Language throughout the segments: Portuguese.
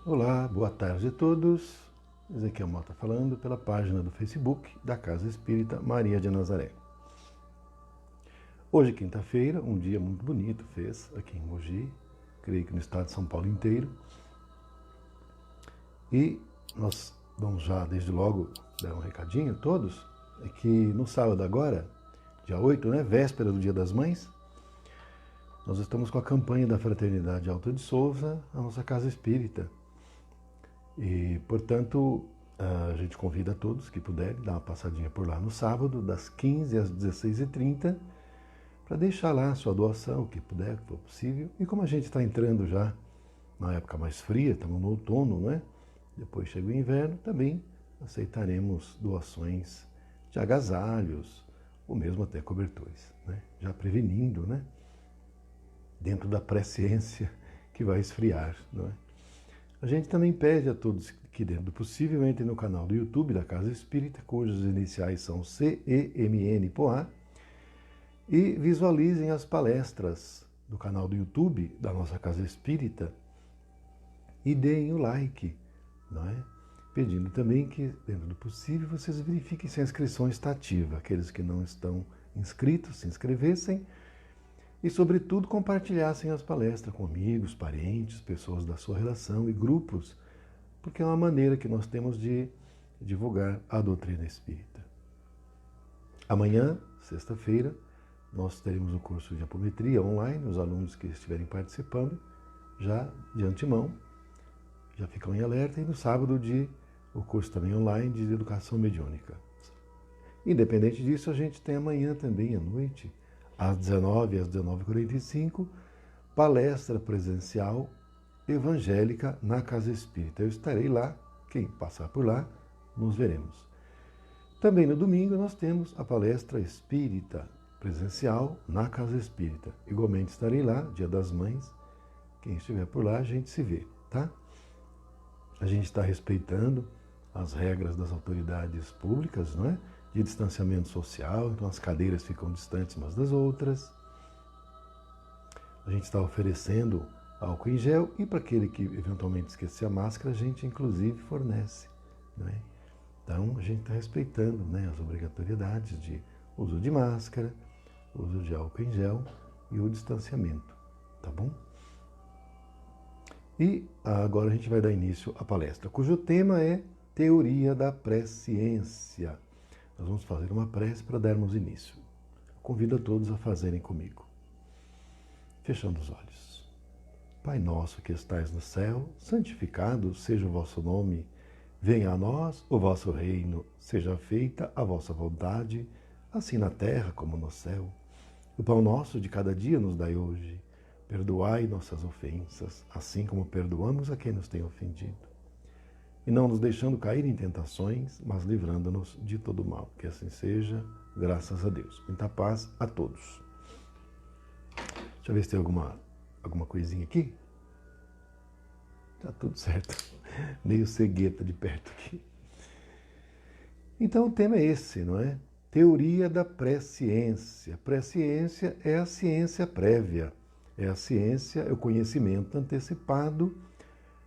Olá, boa tarde a todos. Ezequiel Mota falando pela página do Facebook da Casa Espírita Maria de Nazaré. Hoje, quinta-feira, um dia muito bonito fez aqui em Mogi, creio que no estado de São Paulo inteiro. E nós vamos já, desde logo, dar um recadinho a todos, é que no sábado agora, dia 8, véspera do Dia das Mães, nós estamos com a campanha da Fraternidade Alta de Souza, a nossa Casa Espírita. E, portanto, a gente convida a todos que puderem dar uma passadinha por lá no sábado, das 15 às 16h30, para deixar lá a sua doação, o que puder, o que for possível. E como a gente está entrando já na época mais fria, estamos no outono, depois chega o inverno, também aceitaremos doações de agasalhos, ou mesmo até cobertores, já prevenindo, dentro da presciência que vai esfriar, A gente também pede a todos que, dentro do possível, entrem no canal do YouTube da Casa Espírita, cujas iniciais são CEMN-POA, e visualizem as palestras do canal do YouTube da nossa Casa Espírita e deem o like, Pedindo também que, dentro do possível, vocês verifiquem se a inscrição está ativa. Aqueles que não estão inscritos, se inscrevessem e, sobretudo, compartilhassem as palestras com amigos, parentes, pessoas da sua relação e grupos, porque é uma maneira que nós temos de divulgar a doutrina espírita. Amanhã, sexta-feira, nós teremos o curso de apometria online. Os alunos que estiverem participando, já de antemão, já ficam em alerta. E no sábado, o curso também online de educação mediúnica. Independente disso, a gente tem amanhã também, à noite, às 19h, às 19h45, palestra presencial evangélica na Casa Espírita. Eu estarei lá, quem passar por lá, nos veremos. Também no domingo nós temos a palestra espírita presencial na Casa Espírita. Igualmente estarei lá, Dia das Mães. Quem estiver por lá, a gente se vê, tá? A gente está respeitando as regras das autoridades públicas, de distanciamento social, então as cadeiras ficam distantes umas das outras. A gente está oferecendo álcool em gel e para aquele que eventualmente esquecer a máscara, a gente inclusive fornece. Então a gente está respeitando as obrigatoriedades de uso de máscara, uso de álcool em gel e o distanciamento, tá bom? E agora a gente vai dar início à palestra, cujo tema é Teoria da Presciência. Nós vamos fazer uma prece para darmos início. Convido a todos a fazerem comigo. Fechando os olhos. Pai nosso que estais no céu, santificado seja o vosso nome. Venha a nós o vosso reino. Seja feita a vossa vontade, assim na terra como no céu. O pão nosso de cada dia nos dai hoje. Perdoai nossas ofensas, assim como perdoamos a quem nos tem ofendido. E não nos deixando cair em tentações, mas livrando-nos de todo mal. Que assim seja, graças a Deus. Muita paz a todos. Deixa eu ver se tem alguma coisinha aqui. Tá tudo certo. Meio cegueta de perto aqui. Então o tema é esse, Teoria da presciência. Presciência é a ciência prévia. É a ciência, é o conhecimento antecipado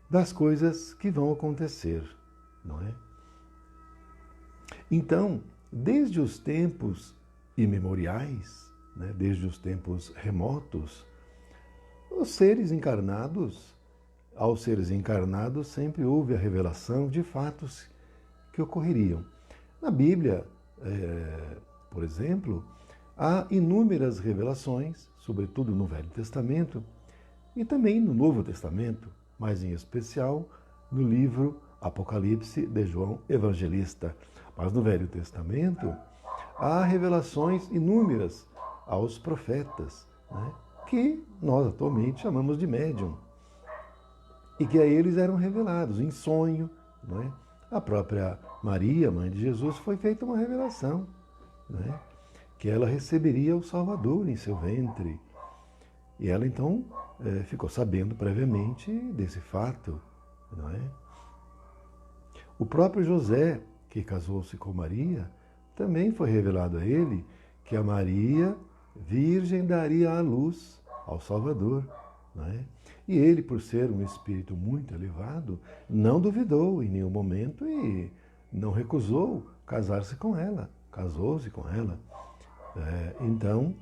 das coisas que vão acontecer, Então, desde os tempos imemoriais, desde os tempos remotos, os seres encarnados, aos seres encarnados sempre houve a revelação de fatos que ocorreriam. Na Bíblia, por exemplo, há inúmeras revelações, sobretudo no Velho Testamento e também no Novo Testamento, mas em especial no livro Apocalipse de João Evangelista. Mas no Velho Testamento há revelações inúmeras aos profetas, que nós atualmente chamamos de médium, e que a eles eram revelados em sonho. A própria Maria, mãe de Jesus, foi feita uma revelação, que ela receberia o Salvador em seu ventre. E ela então ficou sabendo previamente desse fato, O próprio José, que casou-se com Maria, também foi revelado a ele que a Maria, virgem, daria à luz ao Salvador, E ele, por ser um espírito muito elevado, não duvidou em nenhum momento e não recusou casar-se com ela, casou-se com ela. Então,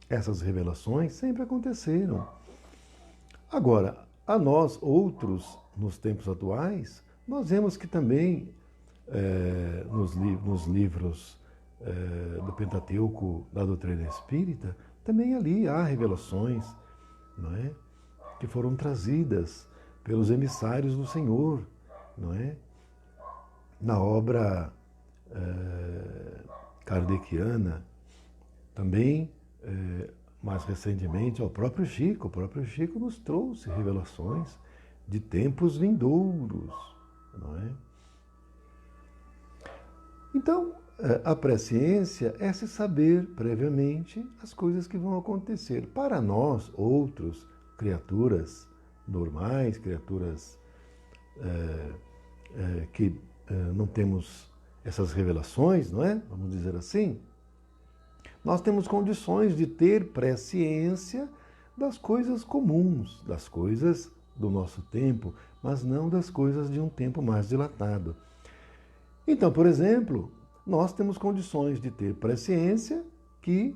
essas revelações sempre aconteceram. Agora, a nós outros, nos tempos atuais, nós vemos que também nos livros do Pentateuco da doutrina espírita, também ali há revelações, não é? Que foram trazidas pelos emissários do Senhor, não é? Na obra kardeciana, também, mais recentemente, o próprio Chico nos trouxe revelações de tempos vindouros, não é? Então, a presciência é se saber previamente as coisas que vão acontecer. Para nós, outros, criaturas normais, criaturas que não temos essas revelações, não é? Vamos dizer assim, nós temos condições de ter presciência das coisas comuns, das coisas do nosso tempo, mas não das coisas de um tempo mais dilatado. Então, por exemplo, nós temos condições de ter presciência que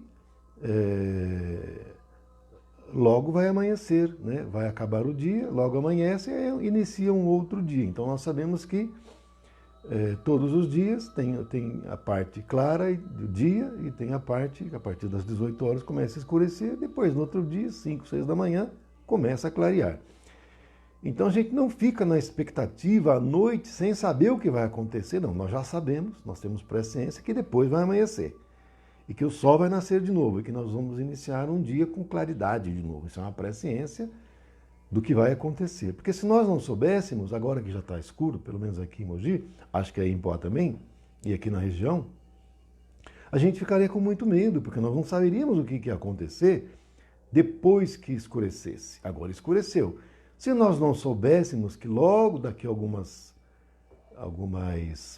logo vai amanhecer, né? Vai acabar o dia, logo amanhece e inicia um outro dia. Então nós sabemos que todos os dias tem a parte clara do dia e tem a parte que a partir das 18 horas começa a escurecer, depois no outro dia, 5, 6 da manhã, começa a clarear. Então a gente não fica na expectativa à noite sem saber o que vai acontecer, não. Nós já sabemos, nós temos presciência que depois vai amanhecer. E que o sol vai nascer de novo, e que nós vamos iniciar um dia com claridade de novo. Isso é uma presciência do que vai acontecer. Porque se nós não soubéssemos, agora que já está escuro, pelo menos aqui em Mogi, acho que aí em Poá também, e aqui na região, a gente ficaria com muito medo, porque nós não saberíamos o que ia acontecer depois que escurecesse. Agora escureceu. Se nós não soubéssemos que logo daqui a algumas,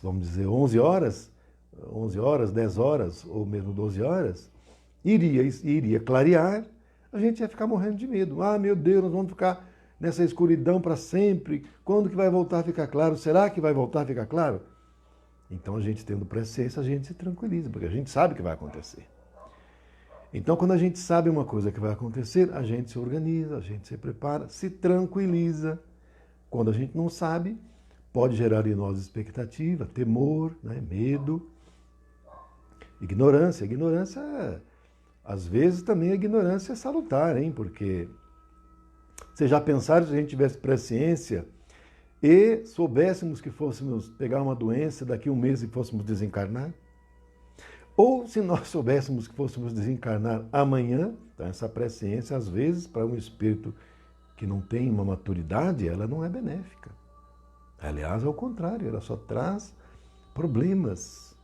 vamos dizer, 11 horas, 10 horas ou mesmo 12 horas, iria clarear, a gente ia ficar morrendo de medo. Ah, meu Deus, nós vamos ficar nessa escuridão para sempre. Quando que vai voltar a ficar claro? Será que vai voltar a ficar claro? Então a gente tendo presciência, a gente se tranquiliza, porque a gente sabe o que vai acontecer. Então, quando a gente sabe uma coisa que vai acontecer, a gente se organiza, a gente se prepara, se tranquiliza. Quando a gente não sabe, pode gerar em nós expectativa, temor, né, medo, ignorância. Ignorância, às vezes, também a ignorância é salutar, hein? Porque vocês já pensaram se a gente tivesse presciência e soubéssemos que fôssemos pegar uma doença daqui a um mês e fôssemos desencarnar? Ou se nós soubéssemos que fôssemos desencarnar amanhã, então essa presciência, às vezes, para um espírito que não tem uma maturidade, ela não é benéfica. Aliás, ao contrário, ela só traz problemas,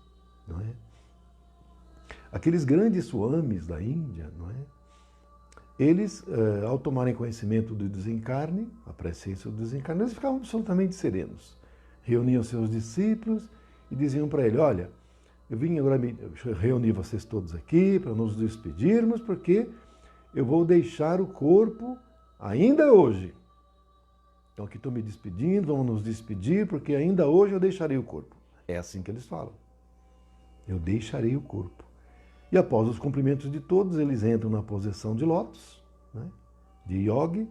não é? Aqueles grandes swamis da Índia, não é? Eles, ao tomarem conhecimento do desencarne, a presciência do desencarne, eles ficavam absolutamente serenos. Reuniam seus discípulos e diziam para ele, olha, eu vim agora reunir vocês todos aqui para nos despedirmos, porque eu vou deixar o corpo ainda hoje. Então aqui estou me despedindo, vamos nos despedir, porque ainda hoje eu deixarei o corpo. É assim que eles falam. Eu deixarei o corpo. E após os cumprimentos de todos, eles entram na posição de lótus, né, de yogi,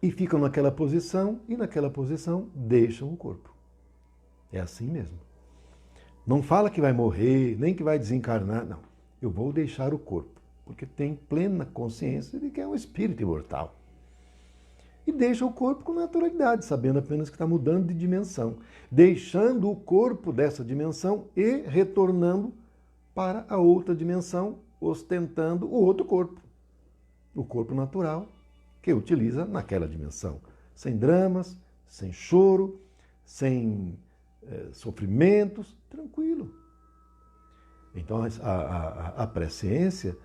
e ficam naquela posição, e naquela posição deixam o corpo. É assim mesmo. Não fala que vai morrer, nem que vai desencarnar, não. Eu vou deixar o corpo, porque tem plena consciência de que é um espírito imortal. E deixa o corpo com naturalidade, sabendo apenas que está mudando de dimensão. Deixando o corpo dessa dimensão e retornando para a outra dimensão, ostentando o outro corpo. O corpo natural, que utiliza naquela dimensão. Sem dramas, sem choro, sem sofrimentos, tranquilo. Então a presciência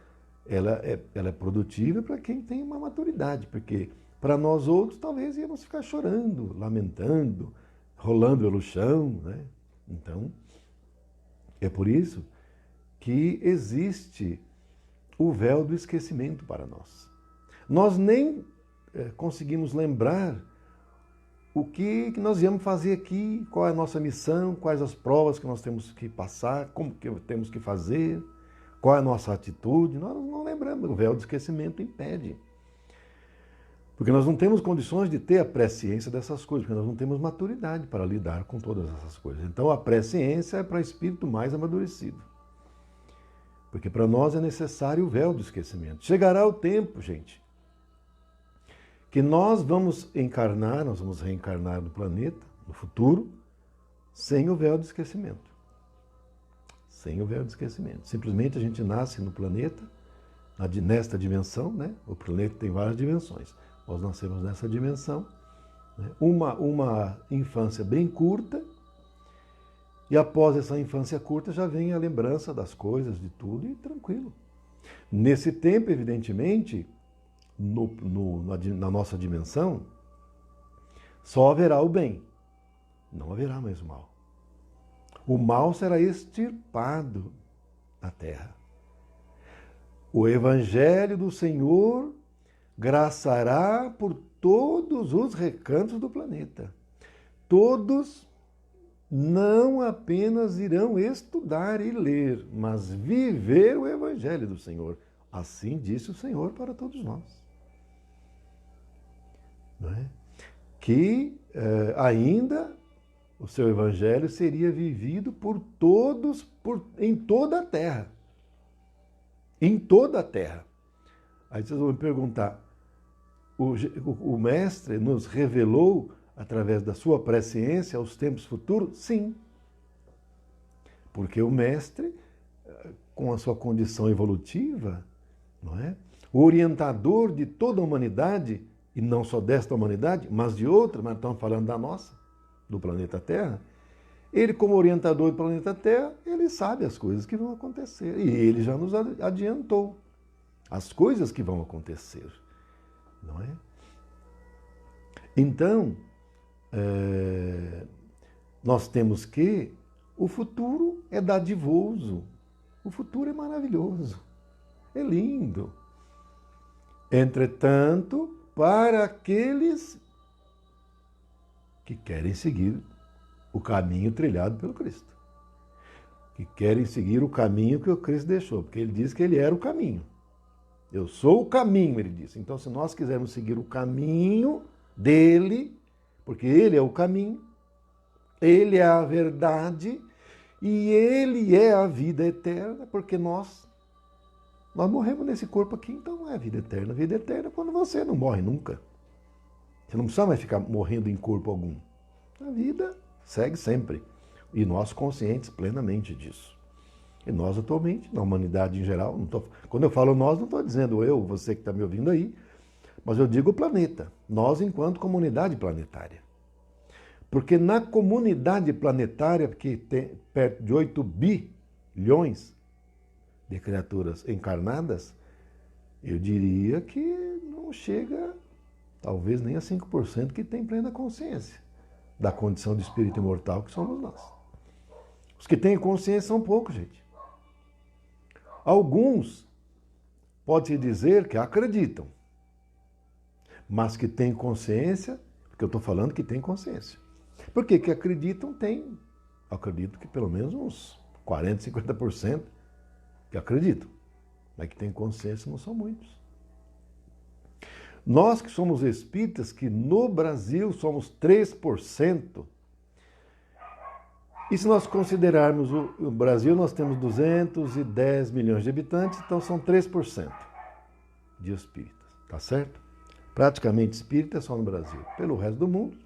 ela é produtiva para quem tem uma maturidade, porque para nós outros talvez íamos ficar chorando, lamentando, rolando pelo chão, né? Então é por isso que existe o véu do esquecimento para nós. Nós nem conseguimos lembrar o que nós viemos fazer aqui, qual é a nossa missão, quais as provas que nós temos que passar, como que temos que fazer, qual é a nossa atitude. Nós não lembramos, o véu do esquecimento impede. Porque nós não temos condições de ter a presciência dessas coisas, porque nós não temos maturidade para lidar com todas essas coisas. Então a presciência é para espírito mais amadurecido. Porque para nós é necessário o véu do esquecimento. Chegará o tempo, gente, que nós vamos encarnar, nós vamos reencarnar no planeta, no futuro, sem o véu do esquecimento. Sem o véu do esquecimento. Simplesmente a gente nasce no planeta, nesta dimensão, né? O planeta tem várias dimensões. Nós nascemos nessa dimensão, né? Uma infância bem curta, e após essa infância curta já vem a lembrança das coisas, de tudo, e tranquilo. Nesse tempo, evidentemente, na nossa dimensão, só haverá o bem, não haverá mais o mal. O mal será extirpado da terra. O Evangelho do Senhor graçará por todos os recantos do planeta. Todos não apenas irão estudar e ler, mas viver o Evangelho do Senhor. Assim disse o Senhor para todos nós. Não é? Que ainda o seu Evangelho seria vivido por todos, em toda a terra. Em toda a terra. Aí vocês vão me perguntar, o Mestre nos revelou, através da sua presciência, aos tempos futuros? Sim. Porque o Mestre, com a sua condição evolutiva, não é? O orientador de toda a humanidade, e não só desta humanidade, mas de outra, mas estamos falando da nossa, do planeta Terra, ele, como orientador do planeta Terra, ele sabe as coisas que vão acontecer. E ele já nos adiantou as coisas que vão acontecer. Não é? Então, nós temos que o futuro é dadivoso, o futuro é maravilhoso, é lindo. Entretanto, para aqueles que querem seguir o caminho trilhado pelo Cristo, que querem seguir o caminho que o Cristo deixou, porque ele disse que ele era o caminho. Eu sou o caminho, ele disse. Então, se nós quisermos seguir o caminho dele, porque ele é o caminho, ele é a verdade e ele é a vida eterna, porque nós morremos nesse corpo aqui, então não é vida eterna. Vida eterna é quando você não morre nunca. Você não precisa mais ficar morrendo em corpo algum. A vida segue sempre. E nós conscientes plenamente disso. E nós atualmente, na humanidade em geral, quando eu falo nós, não estou dizendo eu, você que está me ouvindo aí, mas eu digo o planeta. Nós enquanto comunidade planetária. Porque na comunidade planetária, que tem perto de 8 bilhões de criaturas encarnadas, eu diria que não chega, talvez nem a 5% que tem plena consciência da condição de espírito imortal que somos nós. Os que têm consciência são poucos, gente. Alguns, pode-se dizer que acreditam, mas que têm consciência, porque eu estou falando que têm consciência. Porque que acreditam, tem, acredito que pelo menos uns 40%, 50% que acreditam, mas que têm consciência não são muitos. Nós que somos espíritas, que no Brasil somos 3%, e se nós considerarmos o Brasil, nós temos 210 milhões de habitantes, então são 3% de espíritas, tá certo? Praticamente espírita só no Brasil. Pelo resto do mundo,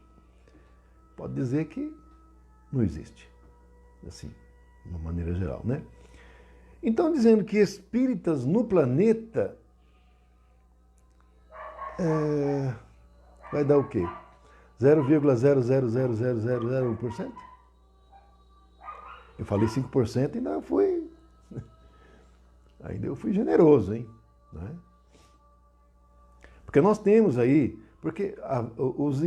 pode dizer que não existe, assim, de uma maneira geral, né? Então, dizendo que espíritas no planeta vai dar o quê? 0,000001%? Eu falei 5% e ainda eu fui generoso, hein? Não é? Porque nós temos aí, porque os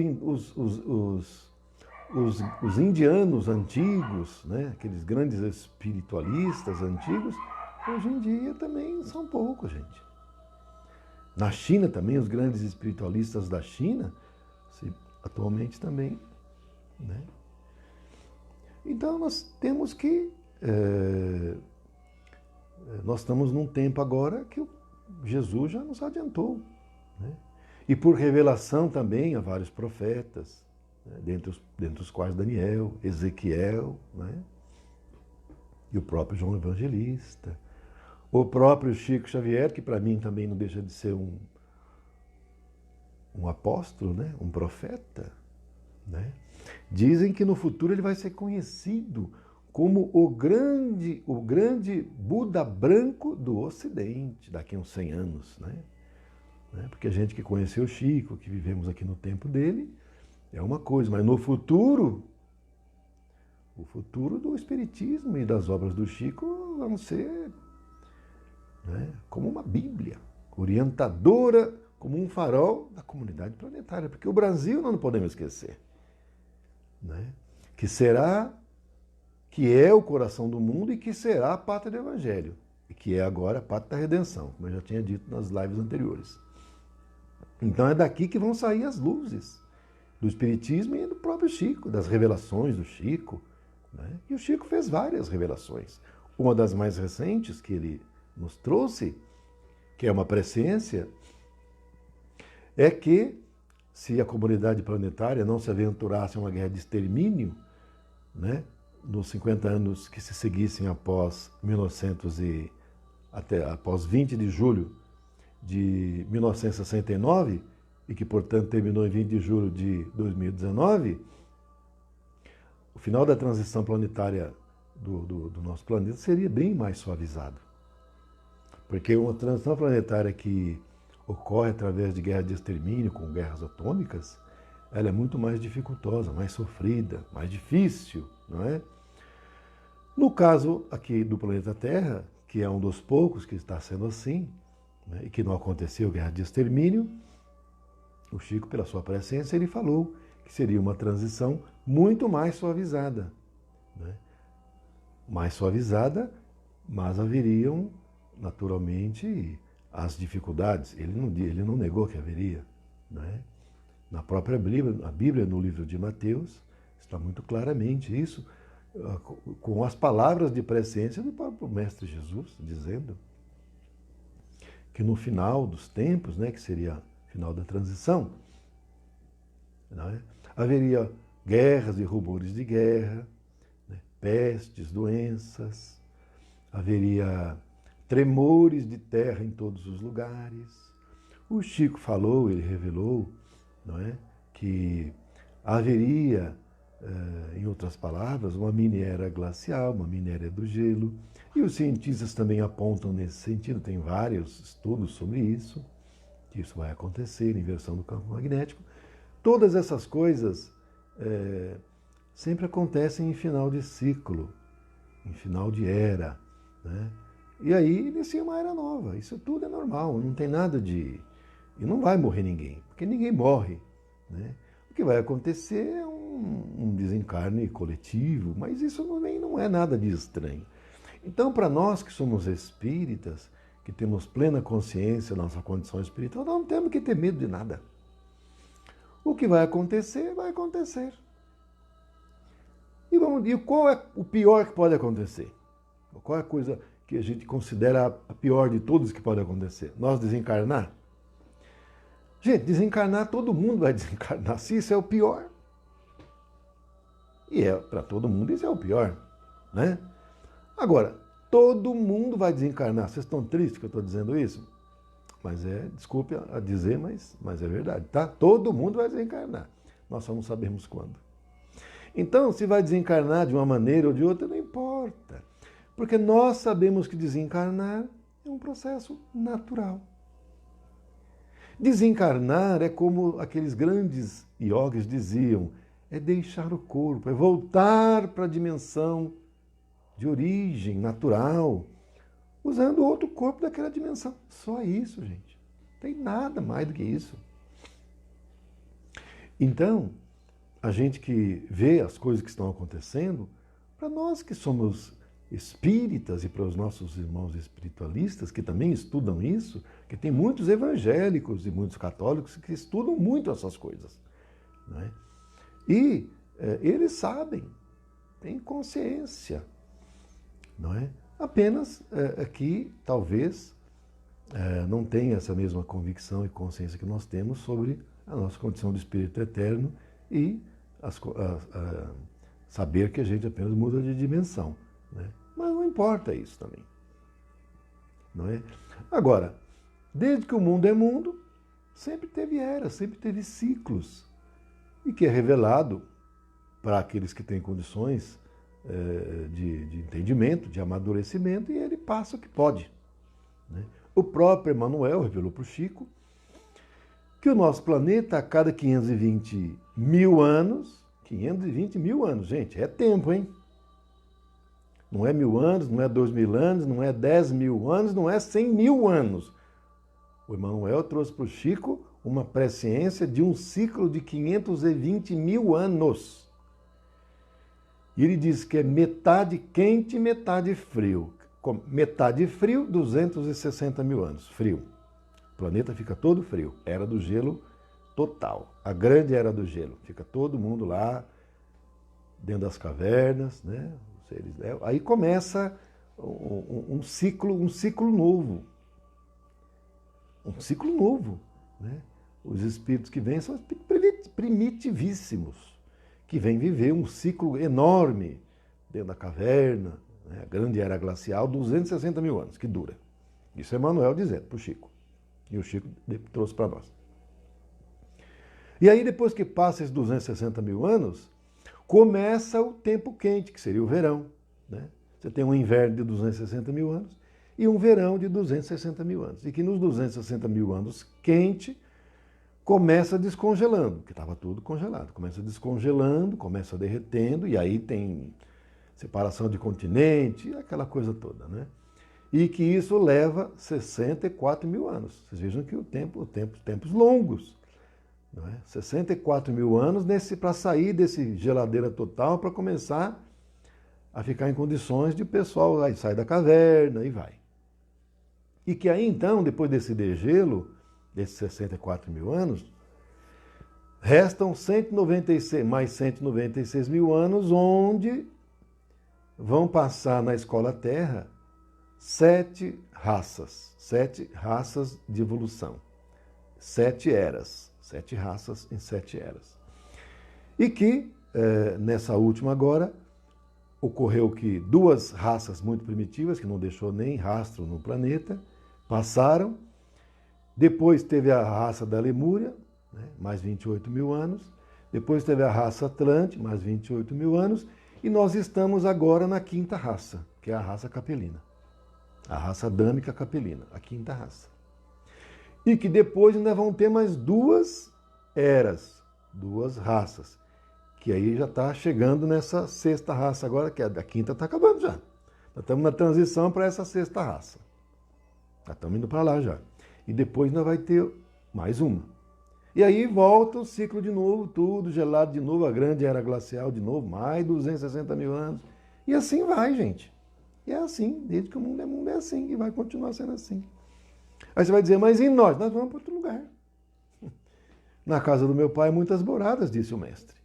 indianos antigos, né, aqueles grandes espiritualistas antigos, hoje em dia também são poucos, gente. Na China também, os grandes espiritualistas da China, atualmente também, né? Então nós temos que... nós estamos num tempo agora que Jesus já nos adiantou, né? E por revelação também a vários profetas, né? dentre os quais Daniel, Ezequiel, né? E o próprio João Evangelista, o próprio Chico Xavier, que para mim também não deixa de ser um apóstolo, né? Um profeta, né? Dizem que no futuro ele vai ser conhecido como o grande Buda branco do Ocidente, daqui a uns 100 anos, né? Porque a gente que conheceu o Chico, que vivemos aqui no tempo dele, é uma coisa, mas no futuro, o futuro do Espiritismo e das obras do Chico vão ser, né, como uma Bíblia, orientadora, como um farol da comunidade planetária, porque o Brasil nós não podemos esquecer, né? Que é o coração do mundo e que será a pátria do Evangelho, e que é agora a pátria da redenção, como eu já tinha dito nas lives anteriores. Então é daqui que vão sair as luzes do Espiritismo e do próprio Chico, das revelações do Chico, né? E o Chico fez várias revelações. Uma das mais recentes que ele nos trouxe, que é uma presciência, é que se a comunidade planetária não se aventurasse a uma guerra de extermínio, né, nos 50 anos que se seguissem após após 20 de julho de 1969, e que, portanto, terminou em 20 de julho de 2019, o final da transição planetária do nosso planeta seria bem mais suavizado. Porque uma transição planetária que ocorre através de guerra de extermínio, com guerras atômicas, ela é muito mais dificultosa, mais sofrida, mais difícil, não é? No caso aqui do planeta Terra, que é um dos poucos que está sendo assim, né, e que não aconteceu guerra de extermínio, o Chico, pela sua presciência, ele falou que seria uma transição muito mais suavizada, né? Mais suavizada, mas haveriam, naturalmente, as dificuldades. Ele não negou que haveria, né? Na própria Bíblia, a Bíblia, no livro de Mateus, está muito claramente isso, com as palavras de presciência do próprio Mestre Jesus, dizendo que no final dos tempos, né, que seria o final da transição, né, haveria guerras e rumores de guerra, né, pestes, doenças, haveria tremores de terra em todos os lugares. O Chico falou, ele revelou, não é, que haveria, em outras palavras, uma mini-era glacial, uma mini-era do gelo. E os cientistas também apontam nesse sentido, tem vários estudos sobre isso, que isso vai acontecer, inversão do campo magnético. Todas essas coisas sempre acontecem em final de ciclo, em final de era, né? E aí inicia uma era nova. Isso tudo é normal, não tem nada de... E não vai morrer ninguém, porque ninguém morre, né? O que vai acontecer é um desencarne coletivo, mas isso não é nada de estranho. Então, para nós que somos espíritas, que temos plena consciência da nossa condição espiritual, nós não temos que ter medo de nada. O que vai acontecer, vai acontecer. E qual é o pior que pode acontecer? Qual é a coisa que a gente considera a pior de todas que pode acontecer? Nós desencarnar? Gente, desencarnar, todo mundo vai desencarnar. Se isso é o pior. E para todo mundo isso é o pior, né? Agora, todo mundo vai desencarnar. Vocês estão tristes que eu estou dizendo isso? Mas desculpe a dizer, mas é verdade, tá? Todo mundo vai desencarnar. Nós só não sabemos quando. Então, se vai desencarnar de uma maneira ou de outra, não importa. Porque nós sabemos que desencarnar é um processo natural. Desencarnar é como aqueles grandes yogis diziam, é deixar o corpo, é voltar para a dimensão de origem natural, usando outro corpo daquela dimensão. Só isso, gente. Não tem nada mais do que isso. Então, a gente que vê as coisas que estão acontecendo, para nós que somos espíritas e para os nossos irmãos espiritualistas, que também estudam isso, que tem muitos evangélicos e muitos católicos que estudam muito essas coisas. Não é? E eles sabem, têm consciência, não é? Apenas que talvez não tenha essa mesma convicção e consciência que nós temos sobre a nossa condição de espírito eterno e saber que a gente apenas muda de dimensão. Né? Mas não importa isso também. Não é? Agora, desde que o mundo é mundo, sempre teve eras, sempre teve ciclos. E que é revelado para aqueles que têm condições de entendimento, de amadurecimento, e ele passa o que pode. Né? O próprio Emmanuel revelou para o Chico que o nosso planeta, a cada 520 mil anos, 520 mil anos, gente, é tempo, hein? Não é 1000 anos, não é 2000 anos, não é 10 mil anos, não é 100 mil anos. O Emmanuel trouxe para o Chico uma presciência de um ciclo de 520 mil anos. E ele diz que é metade quente e metade frio. Metade frio, 260 mil anos, frio. O planeta fica todo frio, era do gelo total, a grande era do gelo. Fica todo mundo lá, dentro das cavernas, né? Aí começa um ciclo novo. Um ciclo novo. Né? Os espíritos que vêm são espíritos primitivíssimos, que vêm viver um ciclo enorme dentro da caverna, né? A grande era glacial, 260 mil anos, que dura. Isso é Emmanuel dizendo para o Chico. E o Chico trouxe para nós. E aí, depois que passa esses 260 mil anos, começa o tempo quente, que seria o verão. Né? Você tem um inverno de 260 mil anos e um verão de 260 mil anos. E que nos 260 mil anos quente, começa descongelando, porque estava tudo congelado. Começa descongelando, começa derretendo, e aí tem separação de continente, aquela coisa toda. Né? E que isso leva 64 mil anos. Vocês vejam que tempos longos. Não é? 64 mil anos para sair desse geladeira total, para começar a ficar em condições de o pessoal aí sai da caverna e vai. E que aí então, depois desse degelo, desses 64 mil anos, restam 196, mais 196 mil anos, onde vão passar na escola Terra 7 raças de evolução, 7 eras. 7 raças em 7 eras. E que, nessa última agora, ocorreu que 2 raças muito primitivas, que não deixou nem rastro no planeta, passaram. Depois teve a raça da Lemúria, né, mais 28 mil anos. Depois teve a raça Atlante, mais 28 mil anos. E nós estamos agora na 5ª raça, que é a raça capelina. A raça adâmica capelina, a 5ª raça. E que depois ainda vão ter mais 2 eras, 2 raças, que aí já está chegando nessa 6ª raça agora, que a 5ª está acabando já. Nós estamos na transição para essa 6ª raça. Já estamos indo para lá já. E depois ainda vai ter mais uma. E aí volta o ciclo de novo, tudo gelado de novo, a grande era glacial de novo, mais 260 mil anos. E assim vai, gente. E é assim, desde que o mundo é assim, e vai continuar sendo assim. Aí você vai dizer, mas e nós? Nós vamos para outro lugar. Na casa do meu pai, muitas moradas, disse o mestre.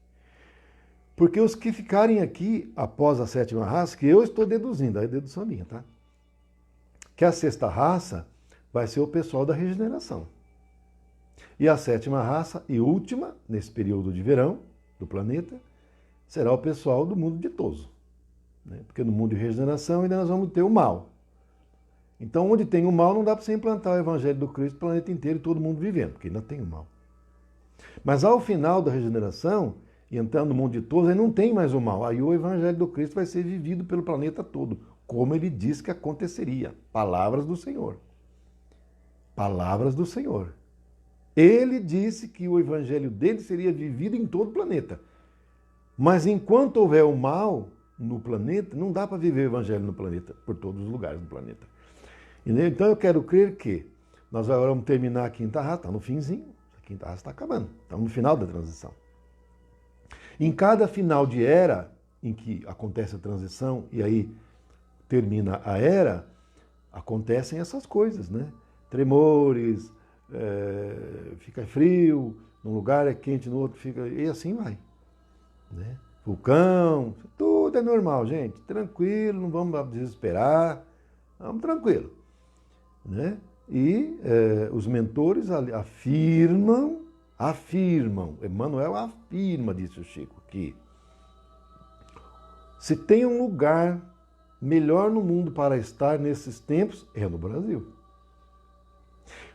Porque os que ficarem aqui após a 7ª raça, que eu estou deduzindo, a dedução minha, tá? Que a 6ª raça vai ser o pessoal da regeneração. E a 7ª raça e última, nesse período de verão do planeta, será o pessoal do mundo ditoso. Né? Porque no mundo de regeneração ainda nós vamos ter o mal. Então, onde tem o mal, não dá para você implantar o Evangelho do Cristo no planeta inteiro e todo mundo vivendo, porque ainda tem o mal. Mas ao final da regeneração, e entrando no mundo de todos, aí não tem mais o mal. Aí o Evangelho do Cristo vai ser vivido pelo planeta todo, como ele disse que aconteceria. Palavras do Senhor. Palavras do Senhor. Ele disse que o Evangelho dele seria vivido em todo o planeta. Mas enquanto houver o mal no planeta, não dá para viver o Evangelho no planeta, por todos os lugares do planeta. Então eu quero crer que nós agora vamos terminar a 5ª raça, está no finzinho, a 5ª raça está acabando, estamos no final da transição. Em cada final de era em que acontece a transição, e aí termina a era, acontecem essas coisas, né? Tremores, fica frio, num lugar é quente, no outro fica... E assim vai, né? Vulcão, tudo é normal, gente. Tranquilo, não vamos desesperar, vamos tranquilo, né? E os mentores afirmam, Emmanuel afirma, disse o Chico, que se tem um lugar melhor no mundo para estar nesses tempos, é no Brasil.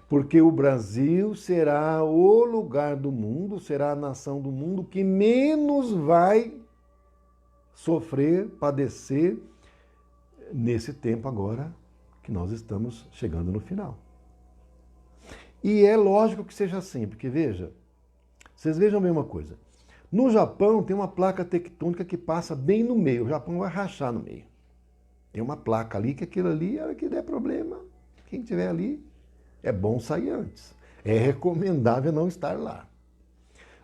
Porque o Brasil será o lugar do mundo, será a nação do mundo que menos vai sofrer, padecer nesse tempo agora que nós estamos chegando no final. E é lógico que seja assim, porque veja, vocês vejam bem uma coisa. No Japão tem uma placa tectônica que passa bem no meio, o Japão vai rachar no meio. Tem uma placa ali que aquilo ali, a hora que der problema, quem estiver ali, é bom sair antes. É recomendável não estar lá.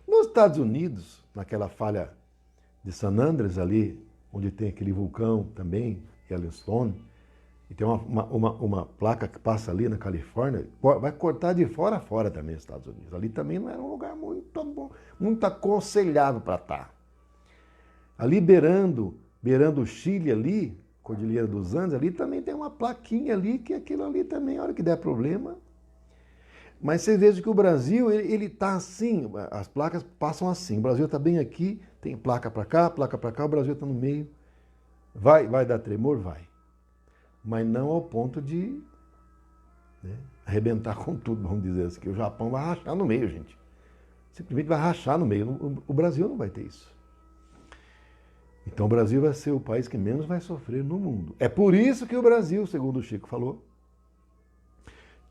Nos Estados Unidos, naquela falha de San Andreas ali, onde tem aquele vulcão também, Yellowstone, e tem uma placa que passa ali na Califórnia, vai cortar de fora a fora também os Estados Unidos. Ali também não era um lugar muito bom, muito aconselhável para estar. Ali beirando o Chile ali, Cordilheira dos Andes, ali também tem uma plaquinha ali, que aquilo ali também, a hora que der problema. Mas vocês vejam que o Brasil, ele está assim, as placas passam assim. O Brasil está bem aqui, tem placa para cá, o Brasil está no meio. Vai dar tremor? Vai. Mas não ao ponto de, né, arrebentar com tudo, vamos dizer assim, que o Japão vai rachar no meio, gente. Simplesmente vai rachar no meio. O Brasil não vai ter isso. Então o Brasil vai ser o país que menos vai sofrer no mundo. É por isso que o Brasil, segundo o Chico falou,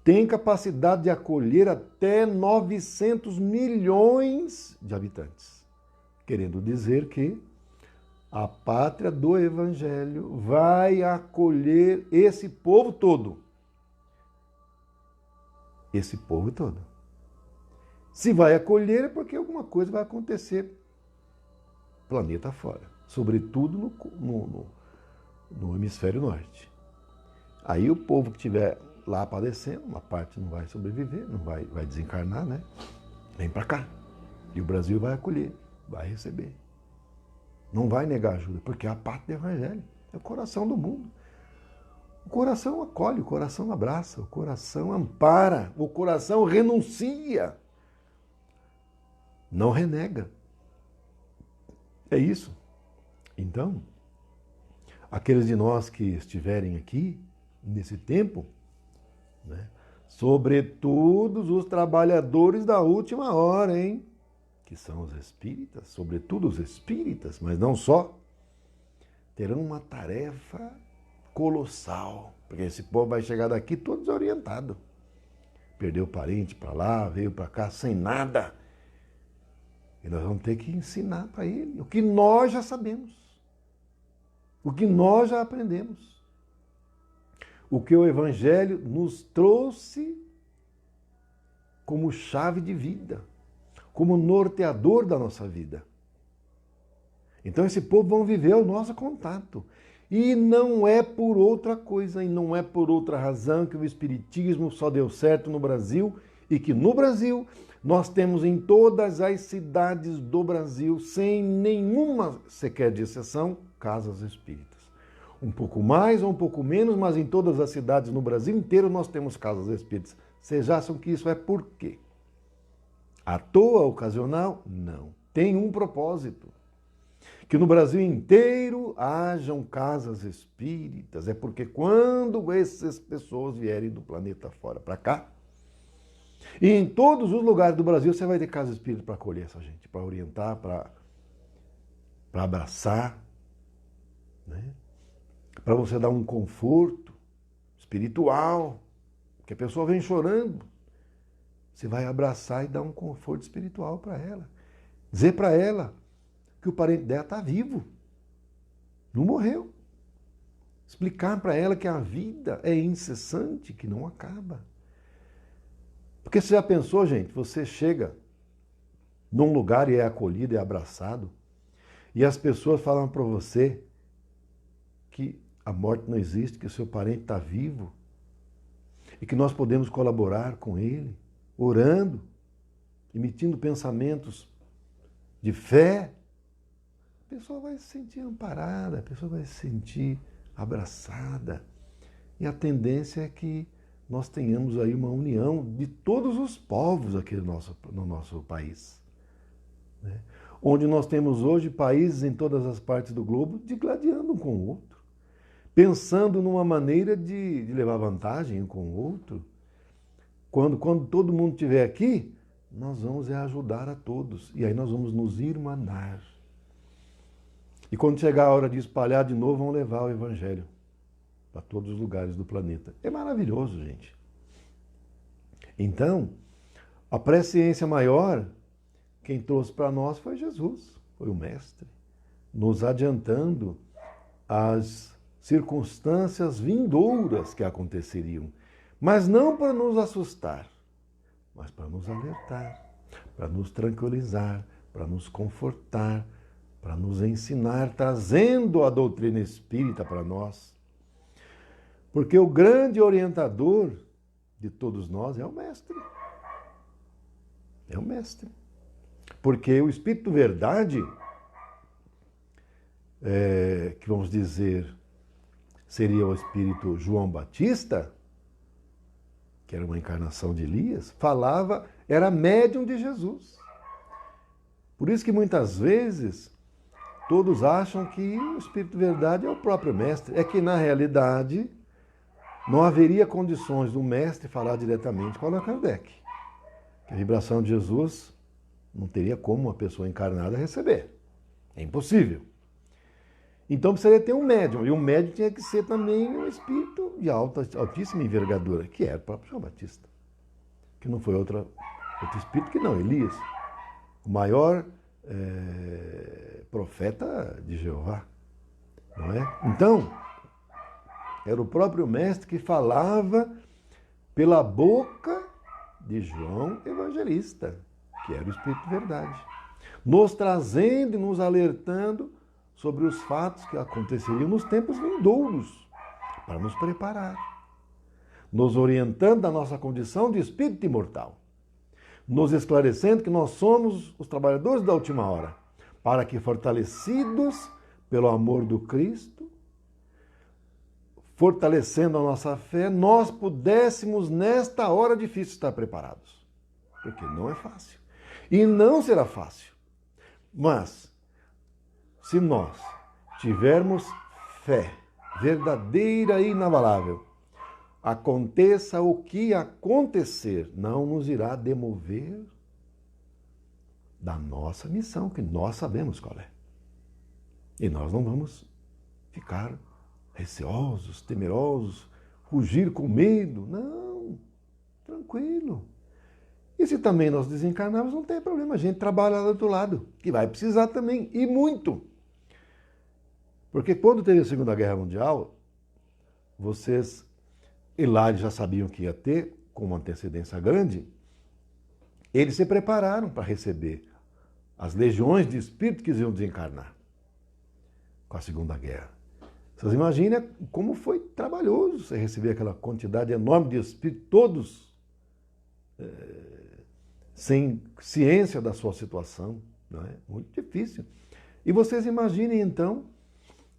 tem capacidade de acolher até 900 milhões de habitantes. Querendo dizer que a pátria do Evangelho vai acolher esse povo todo. Esse povo todo. Se vai acolher é porque alguma coisa vai acontecer planeta fora. Sobretudo no hemisfério norte. Aí o povo que estiver lá padecendo, uma parte não vai sobreviver, vai desencarnar, né? Vem para cá. E o Brasil vai acolher, vai receber. Não vai negar ajuda, porque é a pátria do Evangelho, é o coração do mundo. O coração acolhe, o coração abraça, o coração ampara, o coração renuncia. Não renega. É isso. Então, aqueles de nós que estiverem aqui, nesse tempo, né, sobretudo os trabalhadores da última hora, hein? Que são os espíritas, sobretudo os espíritas, mas não só, terão uma tarefa colossal, porque esse povo vai chegar daqui todo desorientado. Perdeu parente para lá, veio para cá sem nada. E nós vamos ter que ensinar para ele o que nós já sabemos, o que nós já aprendemos, o que o Evangelho nos trouxe como chave de vida, como norteador da nossa vida. Então esse povo vão viver o nosso contato. E não é por outra coisa, e não é por outra razão que o Espiritismo só deu certo no Brasil e que no Brasil nós temos em todas as cidades do Brasil, sem nenhuma sequer de exceção, casas espíritas. Um pouco mais ou um pouco menos, mas em todas as cidades no Brasil inteiro nós temos casas espíritas. Vocês acham que isso é por quê? À toa, ocasional? Não. Tem um propósito. Que no Brasil inteiro hajam casas espíritas. É porque quando essas pessoas vierem do planeta fora para cá, e em todos os lugares do Brasil você vai ter casa espírita para acolher essa gente, para orientar, para abraçar, né? Para você dar um conforto espiritual, que a pessoa vem chorando. Você vai abraçar e dar um conforto espiritual para ela. Dizer para ela que o parente dela está vivo, não morreu. Explicar para ela que a vida é incessante, que não acaba. Porque você já pensou, gente, você chega num lugar e é acolhido, é abraçado, e as pessoas falam para você que a morte não existe, que o seu parente está vivo e que nós podemos colaborar com ele, orando, emitindo pensamentos de fé, a pessoa vai se sentir amparada, a pessoa vai se sentir abraçada. E a tendência é que nós tenhamos aí uma união de todos os povos aqui no nosso país, né? Onde nós temos hoje países em todas as partes do globo digladiando um com o outro, pensando numa maneira de levar vantagem um com o outro. Quando todo mundo estiver aqui, nós vamos ajudar a todos. E aí nós vamos nos irmanar. E quando chegar a hora de espalhar de novo, vão levar o Evangelho para todos os lugares do planeta. É maravilhoso, gente. Então, a presciência maior, quem trouxe para nós foi Jesus, foi o Mestre, nos adiantando as circunstâncias vindouras que aconteceriam, mas não para nos assustar, mas para nos alertar, para nos tranquilizar, para nos confortar, para nos ensinar, trazendo a doutrina espírita para nós. Porque o grande orientador de todos nós é o Mestre. É o Mestre. Porque o Espírito Verdade, que vamos dizer, seria o Espírito João Batista, que era uma encarnação de Elias, era médium de Jesus. Por isso que muitas vezes todos acham que o Espírito Verdade é o próprio Mestre. É que na realidade não haveria condições do Mestre falar diretamente com Allan Kardec. A vibração de Jesus não teria como uma pessoa encarnada receber. É impossível. Então precisaria ter um médium. E o médium tinha que ser também um espírito de altíssima envergadura, que era o próprio João Batista. Que não foi outro espírito que não, Elias. O maior profeta de Jeová. Não é? Então, era o próprio Mestre que falava pela boca de João Evangelista, que era o Espírito Verdade, nos trazendo e nos alertando sobre os fatos que aconteceriam nos tempos vindouros, para nos preparar, nos orientando da nossa condição de espírito imortal, nos esclarecendo que nós somos os trabalhadores da última hora, para que, fortalecidos pelo amor do Cristo, fortalecendo a nossa fé, nós pudéssemos, nesta hora difícil, estar preparados. Porque não é fácil. E não será fácil. Mas, se nós tivermos fé verdadeira e inabalável, aconteça o que acontecer, não nos irá demover da nossa missão, que nós sabemos qual é. E nós não vamos ficar receosos, temerosos, fugir com medo. Não, tranquilo. E se também nós desencarnarmos, não tem problema, a gente trabalha lá do outro lado, que vai precisar também, e muito. Porque quando teve a Segunda Guerra Mundial, vocês, e lá eles já sabiam que ia ter, com uma antecedência grande, eles se prepararam para receber as legiões de espíritos que iam desencarnar com a Segunda Guerra. Vocês imaginem como foi trabalhoso você receber aquela quantidade enorme de espíritos, todos sem ciência da sua situação. Não é? Muito difícil. E vocês imaginem, então,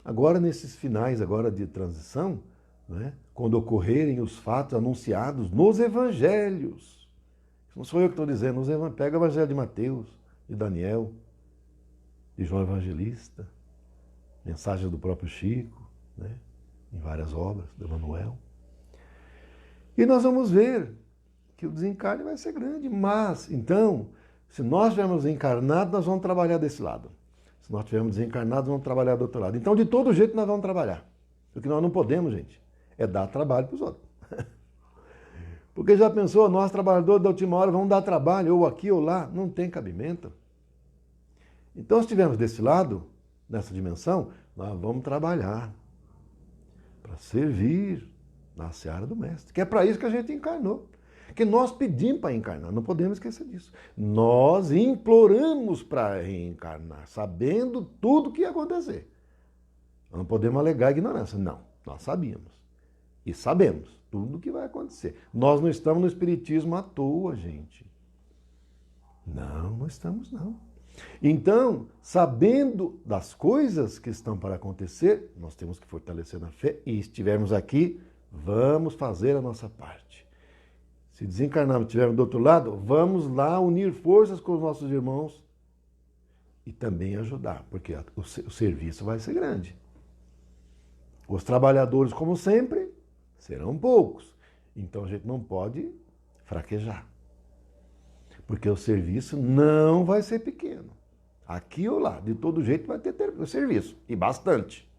agora nesses finais agora de transição, não é? Quando ocorrerem os fatos anunciados nos evangelhos. Não sou eu que estou dizendo, pega o evangelho de Mateus, de Daniel, de João Evangelista, mensagens do próprio Chico, né? Em várias obras, do Emmanuel. E nós vamos ver que o desencarne vai ser grande, mas, então, se nós estivermos encarnados, nós vamos trabalhar desse lado. Se nós estivermos desencarnados, vamos trabalhar do outro lado. Então, de todo jeito, nós vamos trabalhar. O que nós não podemos, gente, é dar trabalho para os outros. Porque já pensou, nós, trabalhadores da última hora, vamos dar trabalho, ou aqui ou lá, não tem cabimento. Então, se estivermos desse lado, nessa dimensão, nós vamos trabalhar para servir na seara do Mestre, que é para isso que a gente encarnou. Que nós pedimos para encarnar, não podemos esquecer disso. Nós imploramos para reencarnar, sabendo tudo o que ia acontecer. Não podemos alegar ignorância, não. Nós sabíamos. E sabemos tudo o que vai acontecer. Nós não estamos no espiritismo à toa, gente. Não estamos não. Então, sabendo das coisas que estão para acontecer, nós temos que fortalecer na fé e estivermos aqui, vamos fazer a nossa parte. Se desencarnarmos e estivermos do outro lado, vamos lá unir forças com os nossos irmãos e também ajudar, porque o serviço vai ser grande. Os trabalhadores, como sempre, serão poucos. Então a gente não pode fraquejar. Porque o serviço não vai ser pequeno. Aqui ou lá, de todo jeito vai ter serviço. E bastante.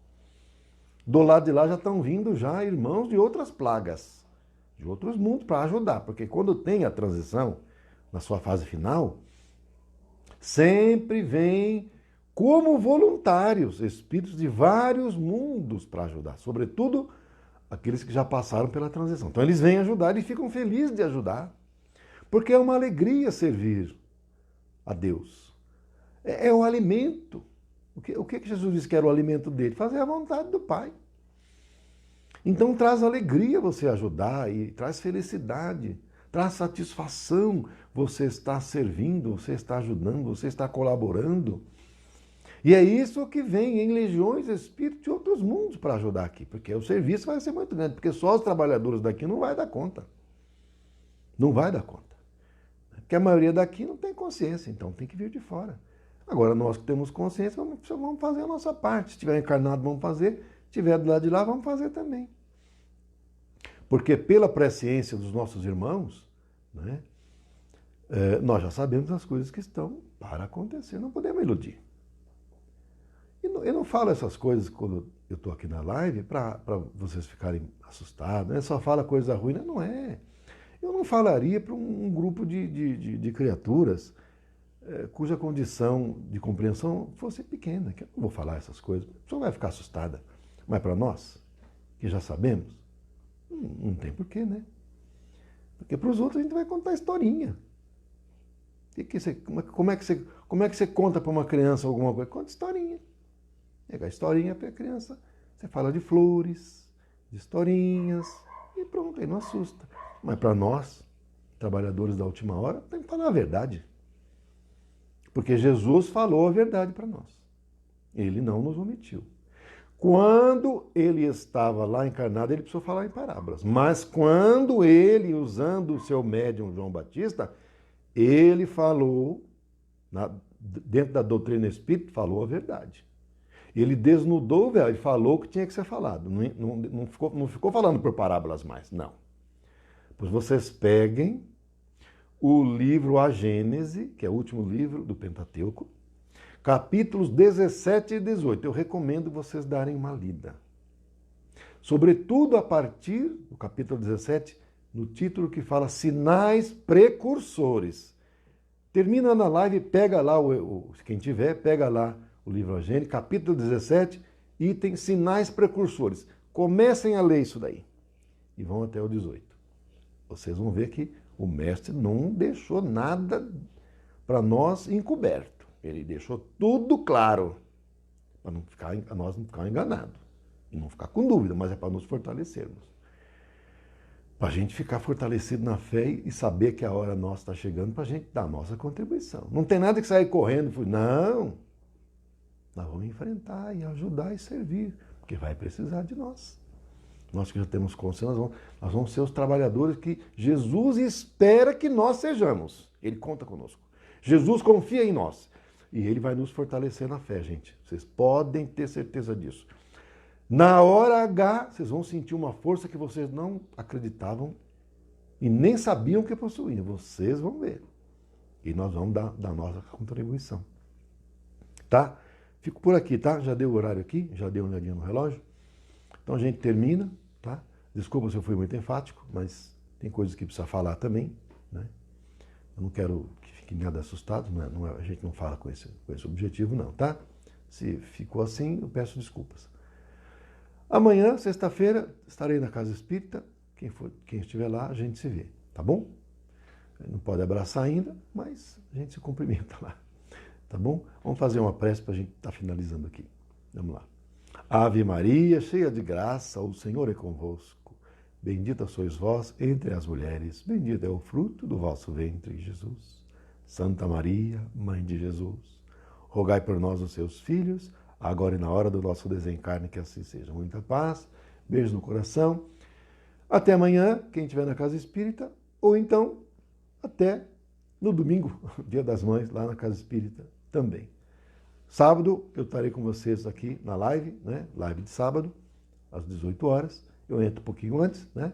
Do lado de lá já estão vindo já irmãos de outras plagas, de outros mundos para ajudar. Porque quando tem a transição, na sua fase final, sempre vem como voluntários, espíritos de vários mundos para ajudar. Sobretudo aqueles que já passaram pela transição. Então eles vêm ajudar e ficam felizes de ajudar. Porque é uma alegria servir a Deus. É o alimento. O que Jesus disse que era o alimento dele? Fazer a vontade do Pai. Então traz alegria você ajudar e traz felicidade, traz satisfação. Você está servindo, você está ajudando, você está colaborando. E é isso que vem em legiões espíritos de outros mundos para ajudar aqui. Porque o serviço vai ser muito grande. Porque só os trabalhadores daqui não vai dar conta. Não vai dar conta. Porque a maioria daqui não tem consciência, então tem que vir de fora. Agora, nós que temos consciência, vamos fazer a nossa parte. Se estiver encarnado, vamos fazer. Se estiver do lado de lá, vamos fazer também. Porque pela presciência dos nossos irmãos, né, nós já sabemos as coisas que estão para acontecer. Não podemos iludir. Eu não falo essas coisas quando eu estou aqui na live para vocês ficarem assustados. Né? Só fala coisa ruim. Não é. Eu não falaria para um grupo de criaturas cuja condição de compreensão fosse pequena, que eu não vou falar essas coisas. A pessoa vai ficar assustada. Mas para nós, que já sabemos, não tem porquê, né? Porque para os outros a gente vai contar historinha. Como é que você conta para uma criança alguma coisa? Conta historinha. Pega a historinha para a criança. Você fala de flores, de historinhas, e pronto, aí não assusta. Mas para nós, trabalhadores da última hora, tem que falar a verdade. Porque Jesus falou a verdade para nós. Ele não nos omitiu. Quando ele estava lá encarnado, ele precisou falar em parábolas. Mas quando ele, usando o seu médium João Batista, ele falou, dentro da doutrina espírita, falou a verdade. Ele desnudou o véu e falou o que tinha que ser falado. Não ficou falando por parábolas mais, não. Pois vocês peguem o livro A Gênese, que é o último livro do Pentateuco, capítulos 17 e 18. Eu recomendo vocês darem uma lida. Sobretudo a partir do capítulo 17, no título que fala Sinais Precursores. Termina na live, pega lá, quem tiver, pega lá o livro A Gênese, capítulo 17, item Sinais Precursores. Comecem a ler isso daí e vão até o 18. Vocês vão ver que o mestre não deixou nada para nós encoberto. Ele deixou tudo claro, para nós não ficar enganados e não ficar com dúvida, mas é para nos fortalecermos. Para a gente ficar fortalecido na fé e saber que a hora nossa está chegando para a gente dar a nossa contribuição. Não tem nada que sair correndo. Não! Nós vamos enfrentar e ajudar e servir, porque vai precisar de nós. Nós que já temos consciência, nós vamos ser os trabalhadores que Jesus espera que nós sejamos. Ele conta conosco. Jesus confia em nós. E Ele vai nos fortalecer na fé, gente. Vocês podem ter certeza disso. Na hora H, vocês vão sentir uma força que vocês não acreditavam e nem sabiam que possuíam. Vocês vão ver. E nós vamos dar nossa contribuição. Tá? Fico por aqui, tá? Já deu o horário aqui, já deu uma olhadinha no relógio. Então a gente termina, tá? Desculpa se eu fui muito enfático, mas tem coisas que precisa falar também, né? Eu não quero que fiquem nada assustados, né? A gente não fala com esse objetivo não, tá? Se ficou assim, eu peço desculpas. Amanhã, sexta-feira, estarei na Casa Espírita. Quem estiver lá, a gente se vê, tá bom? Não pode abraçar ainda, mas a gente se cumprimenta lá, tá bom? Vamos fazer uma prece para a gente estar finalizando aqui. Vamos lá. Ave Maria, cheia de graça, o Senhor é convosco. Bendita sois vós entre as mulheres, bendito é o fruto do vosso ventre, Jesus. Santa Maria, Mãe de Jesus, rogai por nós, os seus filhos, agora e na hora do nosso desencarne, que assim seja. Muita paz, beijo no coração. Até amanhã, quem estiver na Casa Espírita, ou então até no domingo, Dia das Mães, lá na Casa Espírita também. Sábado eu estarei com vocês aqui na live, né? Live de sábado, às 18 horas. Eu entro um pouquinho antes, né?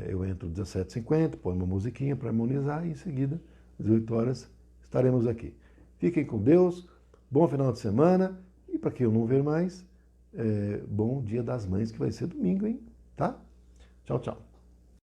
Eu entro às 17h50, põe uma musiquinha para harmonizar e em seguida, às 18 horas, estaremos aqui. Fiquem com Deus, bom final de semana e para quem eu não ver mais, bom Dia das Mães, que vai ser domingo, hein? Tá? Tchau, tchau.